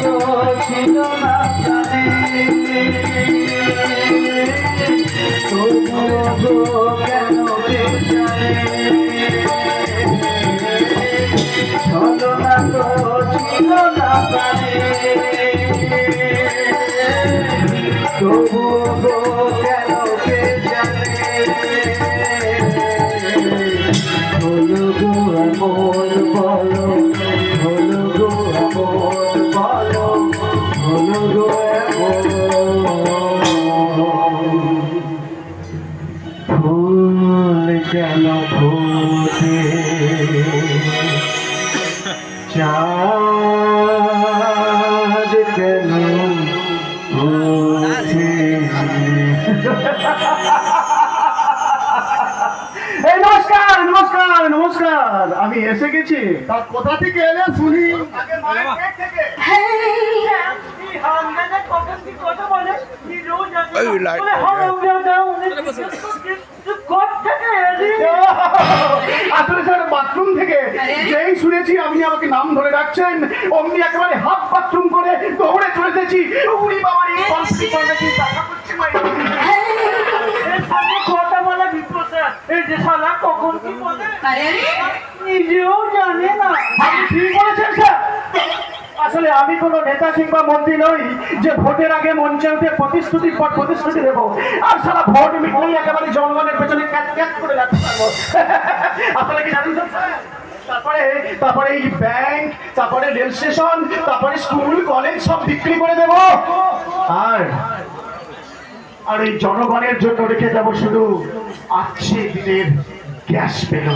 তো ছিল না জানে তবুও কেন কে জানে ছলনা তো ছিল না জানে তবুও কেন কে জানে হলো গো আমল বলো হলো গো আমল বলো হলো গো ফুল কেন ফোটে চাঁদ কেন ওঠে এই নমস্কার নমস্কার নমস্কার আমি এসে গেছি তা কোথা থেকে এলে শুনি? আসলে স্যার বাথরুম থেকে যেই শুনেছি আপনি আমাকে নাম ধরে ডাকছেন অমনি একেবারে হাফ বাথরুম করে দৌড়ে চলে এসেছি। উড়ি বাবা রে, কনফি করবে কি টাকা করছি মাই। কথা বলা বিপ্রসা এই যে শালা কখন কি বলে নিজেও জানে না। আপনি ঠিক বলেছেন স্যার। আসলে আমি কোনো নেতা কিংবা মন্ত্রী নই যে ভোটের আগে মঞ্চে উঠে প্রতিশ্রুতির পর প্রতিশ্রুতি দেবো আর সারা ভোট মিটলেই একেবারে জনগণের পেছনে ক্যাট ক্যাট করে রাখতে পারবো। আপনারা কি জানেন স্যার? তারপরে এই ব্যাংক, তারপরে রেল স্টেশন, তারপরে স্কুল কলেজ সব বিক্রি করে দেব আর এই জনগণের জন্য রেখে যাব শুধু 80 দিনের গ্যাস পেল।